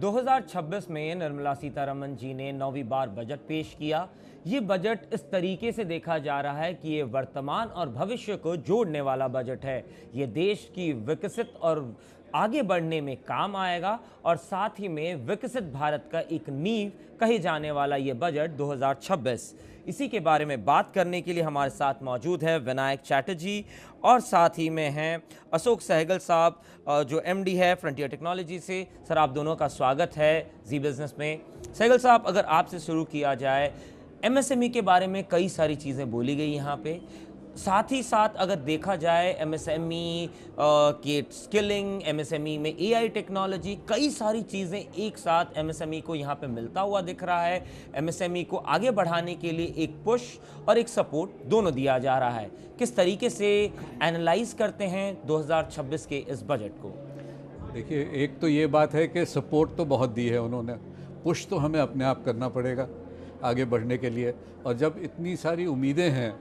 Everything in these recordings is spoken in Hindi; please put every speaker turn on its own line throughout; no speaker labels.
2026 में निर्मला सीतारमण जी ने 9वीं बार बजट पेश किया। ये बजट इस तरीके से देखा जा रहा है कि ये वर्तमान और भविष्य को जोड़ने वाला बजट है। ये देश की विकसित और आगे बढ़ने में काम आएगा और साथ ही में विकसित भारत का एक नींव कहे जाने वाला ये बजट 2026। इसी के बारे में बात करने के लिए हमारे साथ मौजूद है विनायक चैटर्जी और साथ ही में हैं अशोक सहगल साहब, जो एमडी है फ्रंटियर टेक्नोलॉजी से। सर, आप दोनों का स्वागत है जी बिजनेस में। सहगल साहब, अगर आपसे शुरू किया जाए, एमएसएमई के बारे में कई सारी चीज़ें बोली गई यहाँ पे, साथ ही साथ अगर देखा जाए एमएसएमई के स्किलिंग, एमएसएमई में एआई टेक्नोलॉजी, कई सारी चीज़ें एक साथ एमएसएमई को यहाँ पे मिलता हुआ दिख रहा है। एमएसएमई को आगे बढ़ाने के लिए एक पुश और एक सपोर्ट दोनों दिया जा रहा है। किस तरीके से एनालाइज करते हैं 2026 के इस बजट को?
देखिए, एक तो ये बात है कि सपोर्ट तो बहुत दी है उन्होंने, पुश तो हमें अपने आप करना पड़ेगा आगे बढ़ने के लिए। और जब इतनी सारी उम्मीदें हैं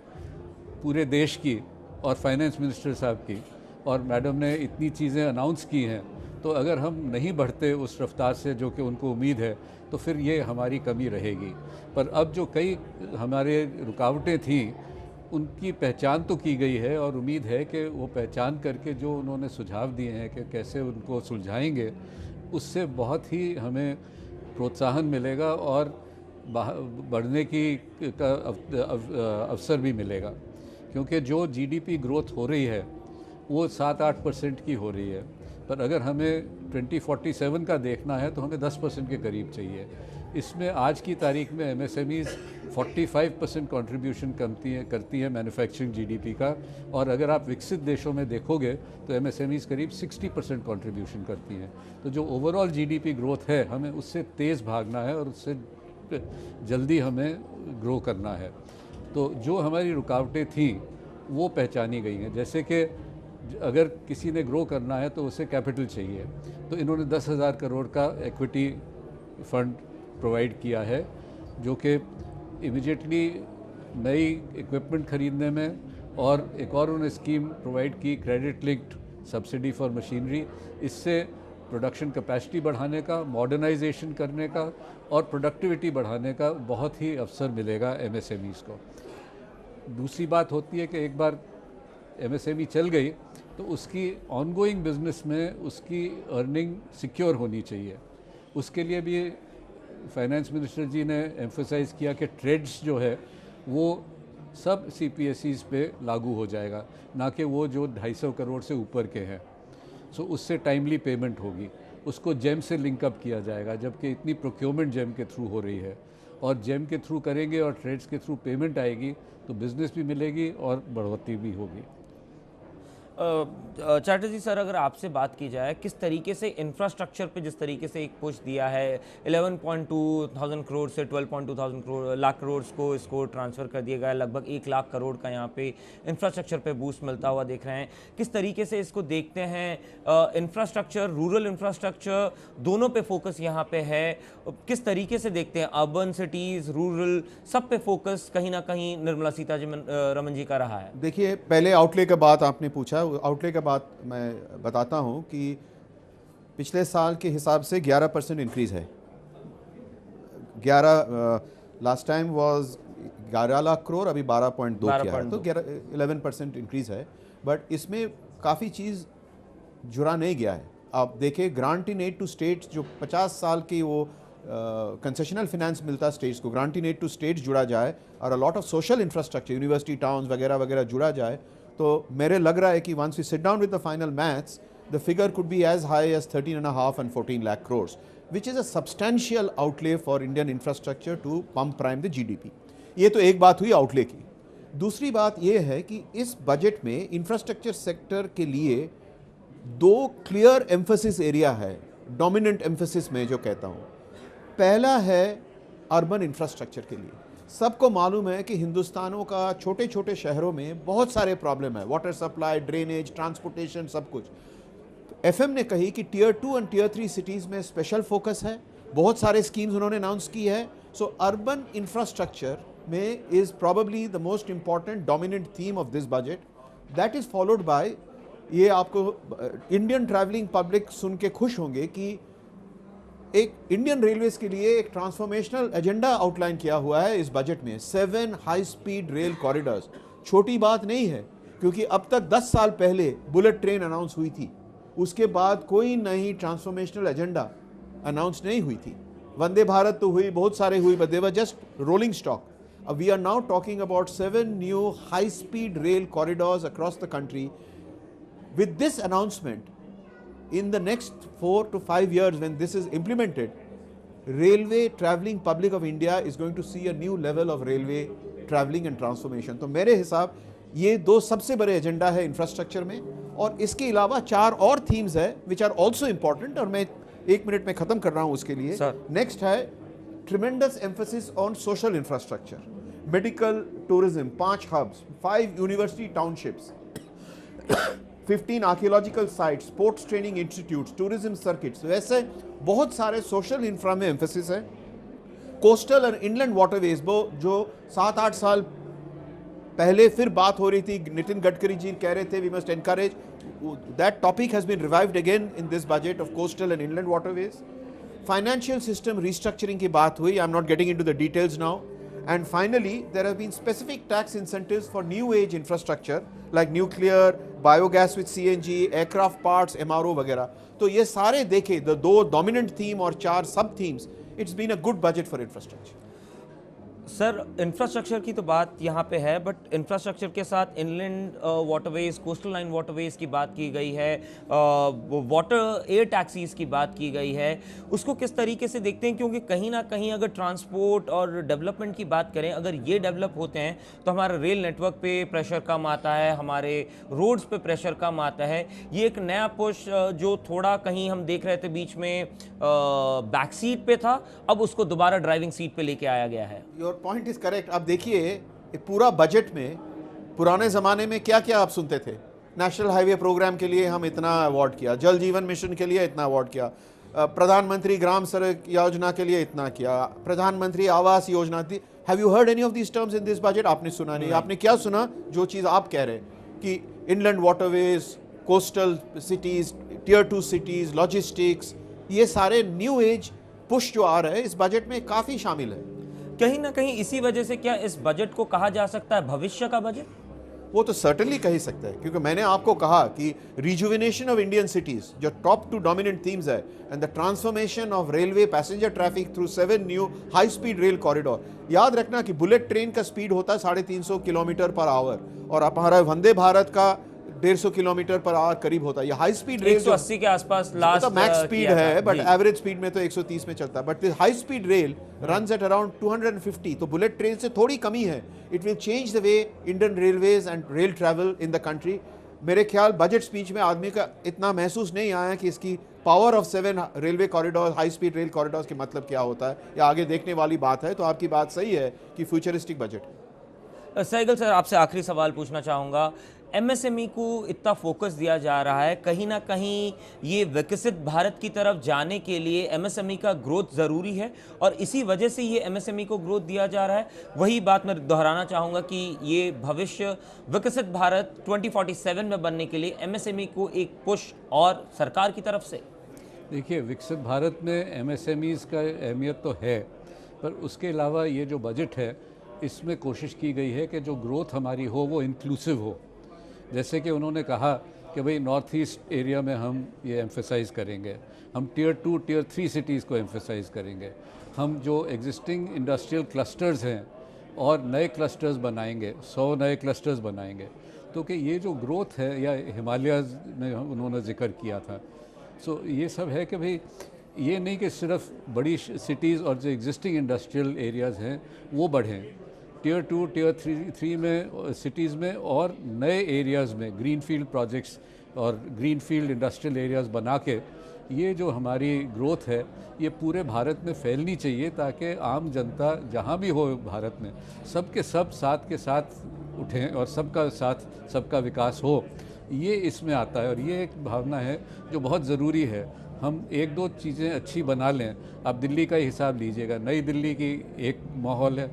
पूरे देश की और फाइनेंस मिनिस्टर साहब की, और मैडम ने इतनी चीज़ें अनाउंस की हैं, तो अगर हम नहीं बढ़ते उस रफ्तार से जो कि उनको उम्मीद है, तो फिर ये हमारी कमी रहेगी। पर अब जो कई हमारे रुकावटें थीं, उनकी पहचान तो की गई है और उम्मीद है कि वो पहचान करके जो उन्होंने सुझाव दिए हैं कि कैसे उनको सुलझाएंगे, उससे बहुत ही हमें प्रोत्साहन मिलेगा और बढ़ने का अवसर भी मिलेगा। क्योंकि जो जीडीपी ग्रोथ हो रही है वो 7-8% की हो रही है, पर अगर हमें 2047 का देखना है तो हमें 10% के करीब चाहिए। इसमें आज की तारीख में एमएसएमईज़ 45% कंट्रीब्यूशन करती है मैन्युफैक्चरिंग जीडीपी का, और अगर आप विकसित देशों में देखोगे तो एमएसएमईज़ करीब 60% कंट्रीब्यूशन करती हैं। तो जो ओवरऑल जीडीपी ग्रोथ है, हमें उससे तेज़ भागना है और उससे जल्दी हमें ग्रो करना है। तो जो हमारी रुकावटें थीं वो पहचानी गई हैं। जैसे कि अगर किसी ने ग्रो करना है तो उसे कैपिटल चाहिए, तो इन्होंने 10,000 करोड़ का इक्विटी फंड प्रोवाइड किया है, जो कि इमीडिएटली नई इक्विपमेंट खरीदने में, और एक और उन्होंने स्कीम प्रोवाइड की credit linked subsidy for machinery. इससे प्रोडक्शन कैपेसिटी बढ़ाने का, मॉडर्नाइजेशन करने का और प्रोडक्टिविटी बढ़ाने का बहुत ही अवसर मिलेगा एमएसएमईज़ को। दूसरी बात होती है कि एक बार एमएसएमई चल गई तो उसकी ऑनगोइंग बिजनेस में उसकी अर्निंग सिक्योर होनी चाहिए। उसके लिए भी फाइनेंस मिनिस्टर जी ने एम्फसाइज़ किया कि ट्रेड्स जो है वो सब सीपीएसईज़ पे लागू हो जाएगा, ना कि वो जो 250 करोड़ से ऊपर के हैं। सो उससे टाइमली पेमेंट होगी, उसको जेम से लिंकअप किया जाएगा, जबकि इतनी प्रोक्योरमेंट जेम के थ्रू हो रही है। और जेम के थ्रू करेंगे और ट्रेड्स के थ्रू पेमेंट आएगी तो बिज़नेस भी मिलेगी और बढ़ोतरी भी होगी।
चैटर्जी सर, अगर आपसे बात की जाए, किस तरीके से इंफ्रास्ट्रक्चर पे जिस तरीके से एक पुश दिया है, 11.2 थाउजेंड करोड़ से 12.2 लाख करोड़ को इसको ट्रांसफ़र कर दिया गया, लगभग 1 लाख करोड़ का यहाँ पे इंफ्रास्ट्रक्चर पे बूस्ट मिलता हुआ देख रहे हैं। किस तरीके से इसको देखते हैं? इंफ्रास्ट्रक्चर, रूरल इंफ्रास्ट्रक्चर, दोनों पे फोकस यहाँ पे है। किस तरीके से देखते हैं? अर्बन सिटीज़, रूरल, सब पे फोकस कहीं ना कहीं निर्मला सीतारमण जी का रहा है।
देखिए, पहले आउटले का बात आपने पूछा, आउटले का बात मैं बताता हूं कि पिछले साल के हिसाब से 11% इंक्रीज़ है। 11 last time was 11 lakh crore, अभी 12.2 किया है, तो 11% इंक्रीज़ है। बट इसमें काफ़ी चीज़ जुड़ा नहीं गया है। आप देखिए, grant in aid to states, जो 50 साल की वो कंसेशनल फिनेंस मिलता स्टेट्स को, grant in aid to states जुड़ा जाए और a lot of social infrastructure, university towns वगैरह वगैरह जुड़ा जाए, तो मेरे लग रहा है कि once we sit down with the final maths, the figure could be as high as 13.5 and 14 lakh crores, which is a substantial outlay for Indian infrastructure to pump prime the GDP. ये तो एक बात हुई आउटले की। दूसरी बात ये है कि इस बजट में इंफ्रास्ट्रक्चर सेक्टर के लिए 2 क्लियर एम्फेसिस एरिया है, डोमिनेंट एम्फेसिस में जो कहता हूँ। पहला है अर्बन इंफ्रास्ट्रक्चर के लिए। सबको मालूम है कि हिंदुस्तानों का छोटे छोटे शहरों में बहुत सारे प्रॉब्लम है, वाटर सप्लाई, ड्रेनेज, ट्रांसपोर्टेशन, सब कुछ। एफएम ने कही कि टियर 2 और टियर 3 सिटीज़ में स्पेशल फोकस है, बहुत सारे स्कीम्स उन्होंने अनाउंस की है। सो अर्बन इंफ्रास्ट्रक्चर में is probably the most important dominant theme of this budget. That is followed by, ये आपको इंडियन ट्रैवलिंग पब्लिक सुन के खुश होंगे कि एक इंडियन रेलवेज के लिए एक ट्रांसफॉर्मेशनल एजेंडा आउटलाइन किया हुआ है इस बजट में। 7 हाई स्पीड रेल कॉरिडोर्स, छोटी बात नहीं है, क्योंकि अब तक 10 साल पहले बुलेट ट्रेन अनाउंस हुई थी, उसके बाद कोई नई ट्रांसफॉर्मेशनल एजेंडा अनाउंस नहीं हुई थी। वंदे भारत तो हुई, बहुत सारे हुई, but they were just rolling stock. We are now talking about 7 new high speed rail corridors across the country. With this announcement, in the next 4 to 5 years when this is implemented, railway traveling public of India is going to see a new level of railway traveling and transformation। तो मेरे हिसाब ये दो सबसे बड़े एजेंडा है इंफ्रास्ट्रक्चर में, और इसके अलावा 4 और थीम्स है विच आर ऑल्सो इंपॉर्टेंट, और मैं 1 मिनट में खत्म कर रहा हूँ उसके लिए। नेक्स्ट है tremendous emphasis on social infrastructure, medical tourism, 5 hubs, 5 university townships, 15 archaeological sites, sports training institutes, tourism circuits, वैसे बहुत सारे सोशल इंफ्रा में एम्फेसिस है। कोस्टल और इनलैंड वाटरवेज, वो जो 7-8 साल पहले फिर बात हो रही थी, नितिन गडकरी जी कह रहे थे we must encourage, that topic has been revived again in this budget of coastal and inland waterways. Financial system restructuring की बात हुई, I am not getting into the details now. And finally, there have been specific tax incentives for new age infrastructure like nuclear, biogas with CNG, aircraft parts, MRO वगैरह। तो ये सारे देखे, the 2 dominant theme और 4 sub themes, it's been a good budget for infrastructure।
Sir, infrastructure की तो बात यहाँ पे है, बट इंफ्रास्ट्रक्चर के साथ inland waterways, coastal line waterways की बात की गई है, वाटर एयर टैक्सीज की बात की गई है, उसको किस तरीके से देखते हैं? क्योंकि कहीं ना कहीं अगर ट्रांसपोर्ट और डेवलपमेंट की बात करें, अगर ये डेवलप होते हैं तो हमारा रेल नेटवर्क पे प्रेशर कम आता है, हमारे रोड्स पे प्रेशर कम आता है। ये एक नया पुश जो थोड़ा कहीं हम देख रहे थे बीच में बैक सीट पे था, अब उसको दोबारा ड्राइविंग सीट पे लेके आया गया है।
Your point is correct. अब देखिए पूरा बजट में पुराने ज़माने में क्या क्या आप सुनते थे, नेशनल हाईवे प्रोग्राम के लिए हम इतना अवार्ड किया, जल जीवन मिशन के लिए इतना अवार्ड किया, प्रधानमंत्री ग्राम सड़क योजना के लिए इतना किया, प्रधानमंत्री आवास योजना थी। Have you heard any of these terms in this budget? आपने सुना नहीं। आपने क्या सुना जो चीज़ आप कह रहे हैं कि inland waterways, coastal cities, tier 2 cities, logistics, ये सारे न्यू एज पुश जो आ रहे हैं इस बजट में काफ़ी शामिल है।
कहीं ना कहीं इसी वजह से क्या इस बजट को कहा जा सकता है भविष्य का बजट?
वो तो सर्टेनली कह ही सकता है, क्योंकि मैंने आपको कहा कि रिजुविनेशन ऑफ इंडियन सिटीज जो टॉप 2 डोमिनेंट थीम्स है, and the transformation of railway passenger traffic through 7 new high speed rail corridor. याद रखना कि बुलेट ट्रेन का स्पीड होता है 350 किलोमीटर पर आवर, और हमारा वंदे भारत का 150 किलोमीटर पर आवर करीब होता है। ये हाई स्पीड रेल
180 के आसपास लास्ट
तो मैक्स स्पीड है, बट एवरेज स्पीड में तो 130 में चलता है, but high speed rail runs at around 250, तो बुलेट ट्रेन से थोड़ी कमी है। It will change the way Indian railways and rail travel in the country. मेरे ख्याल बजट स्पीच में आदमी का इतना महसूस नहीं आया कि इसकी power of 7 railway corridor, high speed rail corridors के मतलब क्या होता है, या आगे देखने वाली बात है। तो आपकी बात सही है कि फ्यूचरिस्टिक बजट।
सहगल सर, आपसे आखिरी सवाल पूछना चाहूँगा। एमएसएमई को इतना फोकस दिया जा रहा है, कहीं ना कहीं ये विकसित भारत की तरफ जाने के लिए एमएसएमई का ग्रोथ ज़रूरी है, और इसी वजह से ये एमएसएमई को ग्रोथ दिया जा रहा है। वही बात मैं दोहराना चाहूँगा कि ये भविष्य विकसित भारत 2047 में बनने के लिए एमएसएमई को एक पुश और सरकार की तरफ से।
देखिए, विकसित भारत में एमएसएमईज़ का अहमियत तो है, पर उसके अलावा ये जो बजट है इसमें कोशिश की गई है कि जो ग्रोथ हमारी हो वो इंक्लूसिव हो। जैसे कि उन्होंने कहा कि भाई नॉर्थ ईस्ट एरिया में हम ये एम्फेसाइज़ करेंगे, हम टियर 2, टियर 3 सिटीज़ को एम्फेसाइज़ करेंगे, हम जो एग्जिस्टिंग इंडस्ट्रियल क्लस्टर्स हैं और नए क्लस्टर्स बनाएंगे, 100 नए क्लस्टर्स बनाएंगे। तो कि ये जो ग्रोथ है, या हिमालयाज़ में उन्होंने जिक्र किया था, सो ये सब है कि भाई ये नहीं कि सिर्फ बड़ी सिटीज़ और जो एग्जिस्टिंग इंडस्ट्रियल एरियाज़ हैं वो बढ़ें, टियर 2, टियर 3 में सिटीज़ में और नए एरियाज़ में ग्रीनफील्ड प्रोजेक्ट्स और ग्रीनफील्ड इंडस्ट्रियल एरियाज़ बना के ये जो हमारी ग्रोथ है ये पूरे भारत में फैलनी चाहिए, ताकि आम जनता जहाँ भी हो भारत में सब के सब साथ के साथ उठें और सबका साथ सबका विकास हो। ये इसमें आता है, और ये एक भावना है जो बहुत ज़रूरी है। हम 1-2 चीज़ें अच्छी बना लें। आप दिल्ली का ही हिसाब लीजिएगा, नई दिल्ली की एक माहौल है,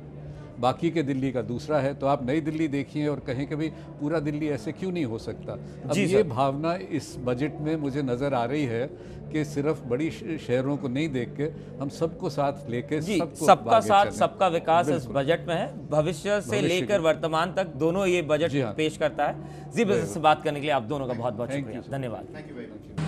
बाकी के दिल्ली का दूसरा है। तो आप नई दिल्ली देखिए और कहें कि भाई पूरा दिल्ली ऐसे क्यों नहीं हो सकता। अब ये भावना इस बजट में मुझे नज़र आ रही है के सिर्फ बड़ी शहरों को नहीं देख के हम सबको साथ लेके
जी,
सबको
सबका
आगे
साथ
चलें।
सबका विकास इस
बिल्कुल।
बजट में है। भविष्य से लेकर वर्तमान तक दोनों ये बजट
जी हाँ।
पेश करता है। जी बिजनेस से बात करने के लिए आप दोनों का बहुत बहुत
Thank
शुक्रिया,
you, sir.
धन्यवाद।
Thank you very much.